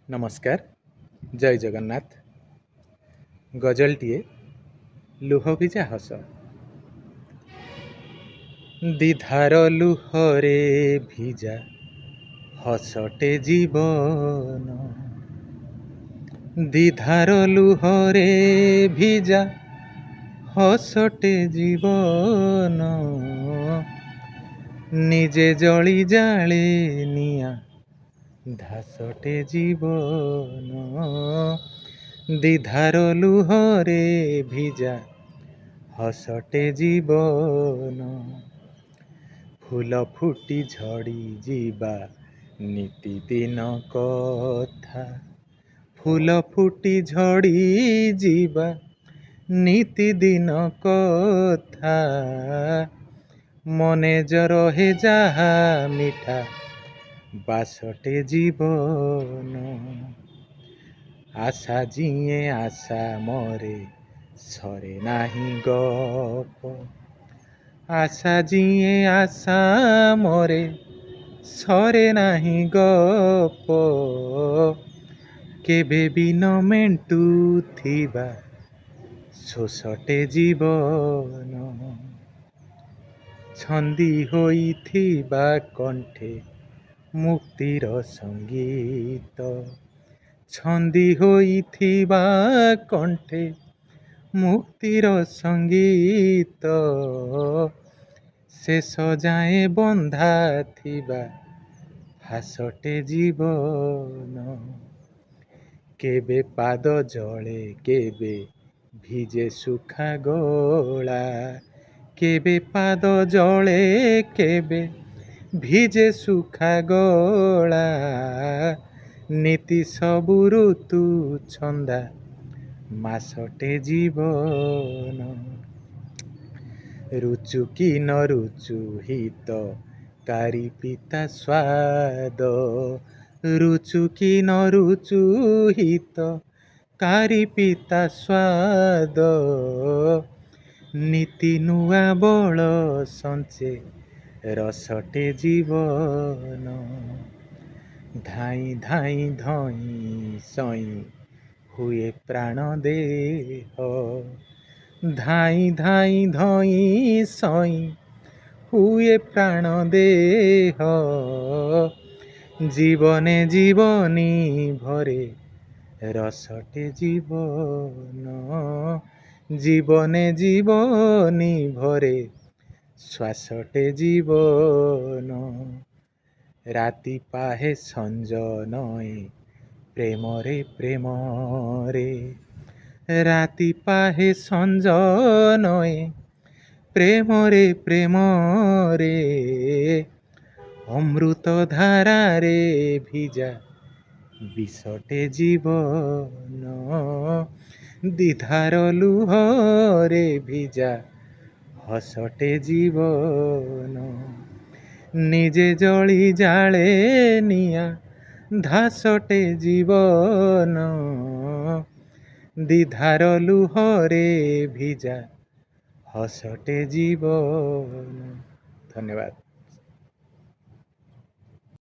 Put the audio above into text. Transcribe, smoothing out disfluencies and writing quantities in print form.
ନମସ୍କାର, ଜୟ ଜଗନ୍ନାଥ। ଗଜଲଟିଏ ଲୁହ ଭିଜା ହସ। ଦିଧାର ଲୁହରେ ଭିଜା ହସଟେ ଜୀବନ, ଦିଧାର ଲୁହରେ ଭିଜା ହସଟେ ଜୀବନ, ନିଜେ ଜଳି ଜାଳେ ନିଆଁ ଧାସଟେ ଜୀବନ, ଦିଧାର ଲୁହରେ ଭିଜା ହସଟେ ଜୀବନ। ଫୁଲ ଫୁଟି ଝଡ଼ି ଯିବା ନିତିଦିନ କଥା, ଫୁଲ ଫୁଟି ଝଡ଼ି ଯିବା ନିତିଦିନ କଥା, ମନେ ରହେ ଯାହା ମିଠା ବାସଟେ ଜୀବନ। ଆଶା ଯିଏ ଆଶା ମରେ ସରେ ନାହିଁ ଗପ, ଆଶା ଯିଏ ଆଶା ମରେ ସରେ ନାହିଁ ଗପ, କେବେ ବି ନ ମେଣ୍ଟୁଥିବା ଶୋଷଟେ ଜୀବନ। ଛନ୍ଦି ହୋଇଥିବା କଣ୍ଠେ ମୁକ୍ତିର ସଙ୍ଗୀତ, ଛନ୍ଦି ହୋଇଥିବା କଣ୍ଠେ ମୁକ୍ତିର ସଙ୍ଗୀତ, ଶେଷ ଯାଏ ବନ୍ଧା ଥିବା ହାସଟେ ଜୀବନ। କେବେ ପାଦ ଜଳେ କେବେ ଭିଜେ ସୁଖା ଗଳା, କେବେ ପାଦ ଜଳେ କେବେ ଭିଜେ ସୁଖା ଗଳା, ନୀତି ସବୁ ଋତୁ ଛନ୍ଦା ମାସଟେ ଜୀବନ। ରୁଚୁ କି ନ ରୁଚୁ ହିତ କାରି ପିତା ସ୍ୱାଦ, ରୁଚୁ କି ନ ରୁଚୁ ହିତ କାରି ପିତା ସ୍ୱାଦ, ନୀତି ନୂଆ ବଳ ସଞ୍ଚେ ରସଟେ ଜୀବନ। ଧାଇଁ ଧାଇଁ ଧଇଁ ସଇଁ ହୁଏ ପ୍ରାଣ ଦେହ, ଧାଇଁ ଧାଇଁ ଧଇଁ ସଇଁ ହୁଏ ପ୍ରାଣ ଦେହ, ଜୀବନେ ଜୀବନି ଭରେ ରସଟେ ଜୀବନ, ଜୀବନେ ଜୀବନି ଭରେ ଶ୍ୱାସଟେ ଜୀବନ। ରାତି ପାହେ ସଞ୍ଜ ନଏ ପ୍ରେମରେ ପ୍ରେମରେ, ରାତି ପାହେ ସଞ୍ଜ ନଏ ପ୍ରେମରେ ପ୍ରେମରେ, ଅମୃତ ଧାରାରେ ଭିଜା ବିଷଟେ ଜୀବନ, ଦିଧାର ଲୁହରେ ଭିଜା ହସଟେ ଜୀବନ, ନିଜେ ଜଳି ଜାଳେ ନିଆଁ ଧାସଟେ ଜୀବନ, ଦିଧାର ଲୁହରେ ଭିଜା ହସଟେ ଜୀବନ। ଧନ୍ୟବାଦ।